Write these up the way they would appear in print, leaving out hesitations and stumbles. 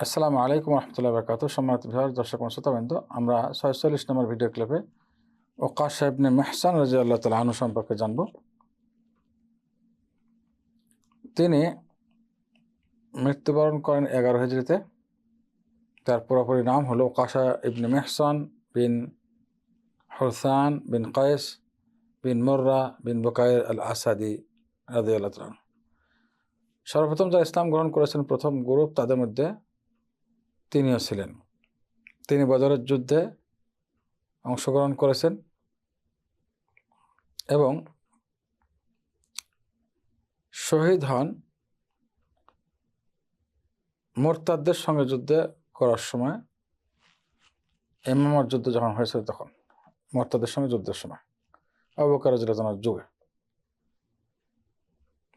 আসসালামু আলাইকুম রহমতুল্লাহ বরকাত। সম্মানিত ভিউয়ার, দর্শক ও শ্রোতাবৃন্দ, আমরা ৪৬ নম্বর ভিডিও ক্লিপে ওকাশা ইবনে মেহসান রাদিয়াল্লাহু তাআলা আনহু সম্পর্কে জানব। তিনি মৃত্যুবরণ করেন ১১ হিজরিতে। তার পুরোপুরি নাম হলো ওকাশা ইবনে মেহসান বিন হুসান বিন কায়েস বিন মুররা বিন বুকাইর আল আসাদি রাদিয়াল্লাহু তাআলা। সর্বপ্রথম যারা ইসলাম গ্রহণ করেছেন প্রথম গ্রুপ, তাদের মধ্যে তিনিও ছিলেন। তিনি বদরের যুদ্ধে অংশগ্রহণ করেছেন এবং শহীদ হন মোরতাদদের সঙ্গে যুদ্ধে করার সময়। ইয়ামামার যুদ্ধ যখন হয়েছিল তখন মোরতাদের সঙ্গে যুদ্ধের সময় আবু বকর রাদিয়াল্লাহু আনহুর যুগে।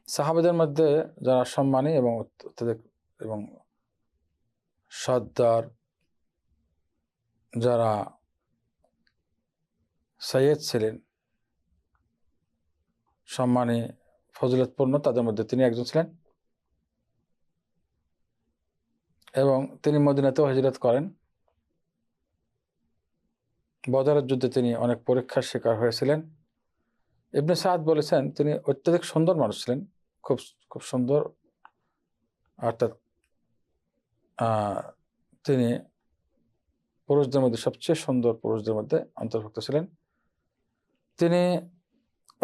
সাহাবাদের মধ্যে যারা সম্মানী এবং অত্যধিক এবং সর্দার, যারা সৈয়দ ছিলেন, সম্মানী, ফজিলতপূর্ণ, তাদের মধ্যে তিনি একজন ছিলেন এবং তিনি মদিনাতেও হিজরত করেন। বদরের যুদ্ধে তিনি অনেক পরীক্ষার শিকার হয়েছিলেন। ইবনে সাদ বলেছেন তিনি অত্যধিক সুন্দর মানুষ ছিলেন, খুব খুব সুন্দর, অর্থাৎ তিনি পুরুষদের মধ্যে সবচেয়ে সুন্দর পুরুষদের মধ্যে অন্তর্ভুক্ত ছিলেন। তিনি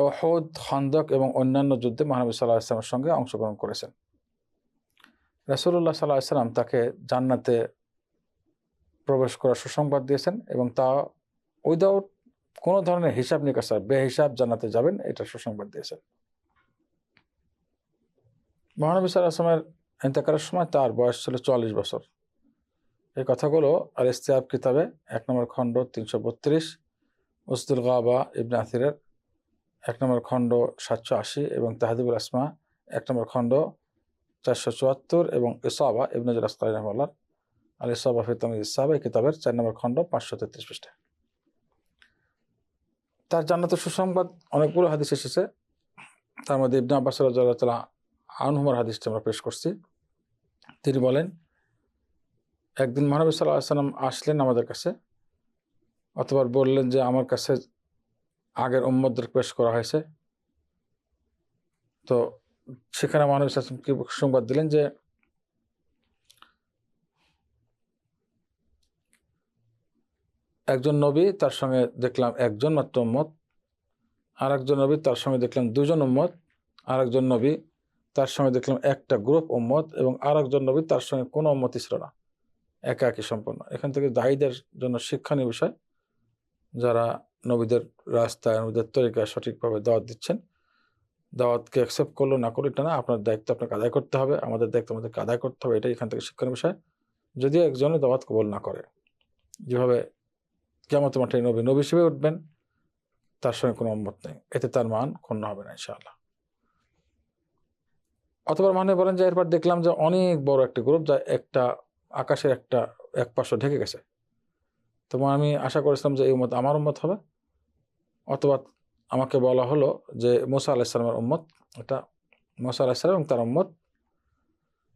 উহুদ, খন্দক এবং অন্যান্য যুদ্ধে মহানবী সাল্লাল্লাহু আলাইহি ওয়াসাল্লামের সঙ্গে অংশগ্রহণ করেছেন। রাসূলুল্লাহ সাল্লাল্লাহু আলাইহি ওয়াসাল্লাম তাকে জান্নাতে প্রবেশ করার সুসংবাদ দিয়েছেন এবং তা উইদাউট কোনো ধরনের হিসাব নিকাশ ছাড়া বেহিসাব জান্নাতে যাবেন, এটা সুসংবাদ দিয়েছেন। মহানবী সাল্লাল্লাহু আলাইহি ওয়াসাল্লামের ইন্তেকালের সময় তার বয়স ছিল ৪০ বছর। এই কথাগুলো আল ইস্তিআব কিতাবে ১ নম্বর খণ্ড ৩৩২, উসদুল গাবা ইবনে আথিরের ১ নম্বর খণ্ড ৭৮০ এবং তাহদিবুল আসমা ১ নম্বর খণ্ড ৪৭৪ এবং ইসাবা ইবনে হাজার আসকালানী রাহিমাহুল্লাহ আল ইসাবা ফি তাময়িজ ইস-সাহাবা কিতাবের ৪ নম্বর খণ্ড ৫৩৩ পৃষ্ঠায় তার জান্নাতের সুসংবাদ অনেকগুলো হাদিস এসেছে। তার মধ্যে ইবনে আব্বাস রাদিয়াল্লাহু তাআলা আনহুমার হাদিসটি আমরা পেশ করছি। তিনি বলেন, একদিন মহানবী সাল্লাল্লাহু আলাইহি ওয়াসাল্লাম আসলেন আমাদের কাছে, অতঃপর বললেন যে আমার কাছে আগের উম্মতদের পেশ করা হয়েছে। তো সেখানে মহানবী সাল্লাল্লাহু আলাইহি ওয়াসাল্লাম কি সংবাদ দিলেন যে একজন নবী, তার সঙ্গে দেখলাম একজন মাত্র উম্মত, আর একজন নবী, তার সঙ্গে দেখলাম দুজন উম্মত, আর একজন নবী, তার সঙ্গে দেখলাম একটা গ্রুপ উম্মত, এবং আর একজন নবী, তার সঙ্গে কোনো উম্মতই ছিল না, একাকী সম্পন্ন। এখান থেকে দায়ীদের জন্য শিক্ষণীয় বিষয়, যারা নবীদের রাস্তায়, নবীদের তরিকায় সঠিকভাবে দাওয়াত দিচ্ছেন, দাওয়াতকে অ্যাকসেপ্ট করলো না করলো এটা না, আপনার দায়িত্ব আপনাকে আদায় করতে হবে, আমাদের দায়িত্ব আমাদেরকে আদায় করতে হবে, এটাই এখান থেকে শিক্ষণীয় বিষয়। যদিও একজনের দাওয়াত কবুল না করে, যেভাবে কিয়ামতের মাঠে নবী নবী হিসেবে উঠবেন, তার সঙ্গে কোনো উম্মত নেই, এতে তার মান ক্ষুণ্ণ হবে না ইনশাআল্লাহ। অথবা মানে বলেন যে এরপর দেখলাম যে অনেক বড় একটা গ্রুপ, যা একটা আকাশের একটা এক পাশ ঢেকে গেছে। তো আমি আশা করেছিলাম যে এই উম্মত আমার উম্মত হবে। অথবা আমাকে বলা হলো যে মুসা আলাইহিস সালামের উম্মত, এটা মুসা আলাইহিস সালাম এবং তার উম্মত।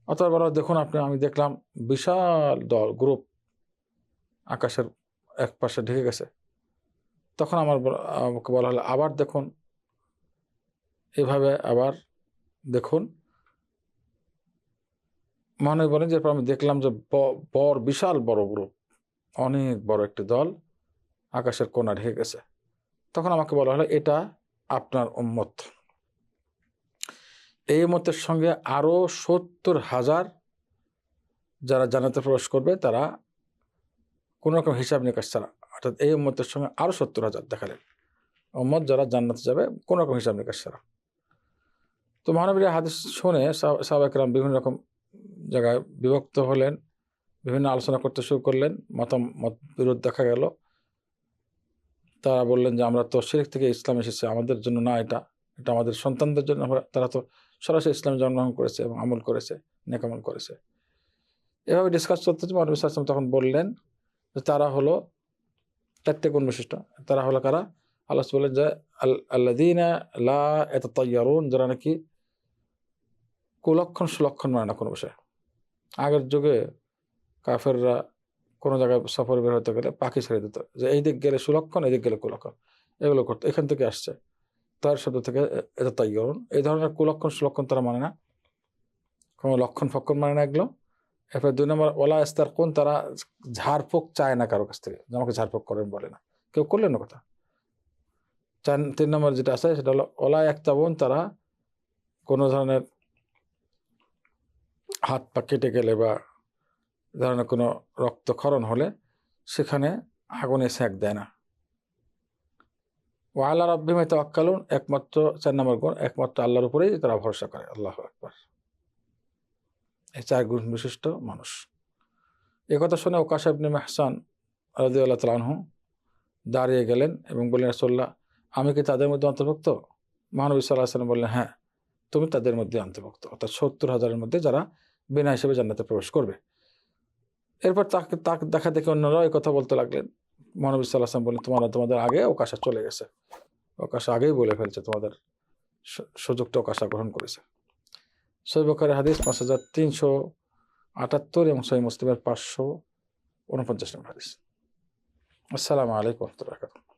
অথবা বলা, দেখুন আপনি, আমি দেখলাম বিশাল দল, গ্রুপ আকাশের এক পাশে ঢেকে গেছে। তখন আমাকে বলা হলো আবার দেখুন, এভাবে আবার দেখুন। মনে বলেন যে আমি দেখলাম যে বিশাল বড় গ্রুপ, অনেক বড় একটি দল আকাশের কোণা ঢেকে গেছে। তখন আমাকে বলা হলো এটা আপনার উম্মত। এই উম্মতের সঙ্গে আরো ৭০,০০০ যারা জান্নাতে প্রবেশ করবে, তারা কোনো রকম হিসাব নিকাশ ছাড়া, অর্থাৎ এই উম্মতের সঙ্গে আরো ৭০,০০০ দেখালেন উম্মত যারা জান্নাতে যাবে কোনো রকম হিসাব নিকাশ ছাড়া। তো মহানবীর হাদিস শুনে সাহাবায়ে কেরাম বিভিন্ন রকম জায়গায় বিভক্ত হলেন, বিভিন্ন আলোচনা করতে শুরু করলেন, মত বিরোধ দেখা গেল। তারা বললেন যে আমরা তো শিরক থেকে ইসলাম এসেছি, আমাদের জন্য না, এটা আমাদের সন্তানদের জন্য, তারা তো সরাসরি ইসলামে জন্মগ্রহণ করেছে এবং আমল করেছে, নেক আমল করেছে। এভাবে ডিসকাস চলতে নবী সাল্লাল্লাহু আলাইহি ওয়াসাল্লাম তখন বললেন যে তারা হলো ৪টে গুণ বিশিষ্ট। তারা হলো কারা? আল্লাহ বললেন যে আল্লাযীনা লা ইয়াতাতায়্যারুন, যারা নাকি কুলক্ষণ সুলক্ষণ মানে না কোনো বিষয়। আগের যুগে কাফেররা কোনো জায়গায় সফরে বের হতে গেলে পাখি ছেড়ে দিত, যে এই দিক গেলে সুলক্ষণ, এই দিক গেলে কুলক্ষণ, এগুলো করতো। এখান থেকে আসছে তার শব্দ থেকে এটা তাইয়রুন। এই ধরনের কুলক্ষণ সুলক্ষণ তারা মানে না, কোনো লক্ষণ ফক্ষণ মানে না এগুলো। এরপর 2 নম্বর ওলা ইস্তার কোন, তারা ঝাড়ফুঁক চায় না কারো কাছ থেকে, যে আমাকে ঝাড়ফুঁক করেন বলে না, কেউ করলেন না কথা। 3 নম্বর যেটা আছে সেটা হলো ওলা একতাবন, তারা কোনো ধরনের হাত পা কেটে গেলে বা ধরনের কোনো রক্তক্ষরণ হলে সেখানে আগুনে সেঁক দেয় না। ও আল্লাহ রাব্বিহিম ইয়াতাওয়াক্কালুন, একমাত্র 4 নম্বর গুণ, একমাত্র আল্লাহর উপরেই তারা ভরসা করে। আল্লাহু আকবার। এই 4 গুণ বিশিষ্ট মানুষ। এ কথা শুনে ওকাশা ইবনে মেহসান রাদিয়াল্লাহু তাআলা আনহু দাঁড়িয়ে গেলেন এবং বললেন, রাসূলুল্লাহ, আমি কি তাদের মধ্যে অন্তর্ভুক্ত? মহানবী সাল্লাল্লাহু আলাইহি ওয়াসাল্লাম বললেন, হ্যাঁ, তুমি তাদের মধ্যে অন্তর্ভুক্ত, অর্থাৎ 70,000-এর মধ্যে যারা বিনা হিসেবে জান্নাতে প্রবেশ করবে। এরপর তাকে দেখা দেখে অন্যরাও এই কথা বলতে লাগলেন। মহানবী সাল্লাল্লাহু আলাইহি ওয়াসাল্লাম বললেন, তোমাদের আগে ওকাশা চলে গেছে, ওকাশা আগেই বলে ফেলছে, তোমাদের সুযোগটা ওকাশা গ্রহণ করেছে। সহিহ বুখারীর হাদিস 5378 এবং সহিহ মুসলিমের 549 নম্বর হাদিস। আসসালামু আলাইকুম ওয়া রাহমাতুল্লাহি ওয়া বারাকাতুহু।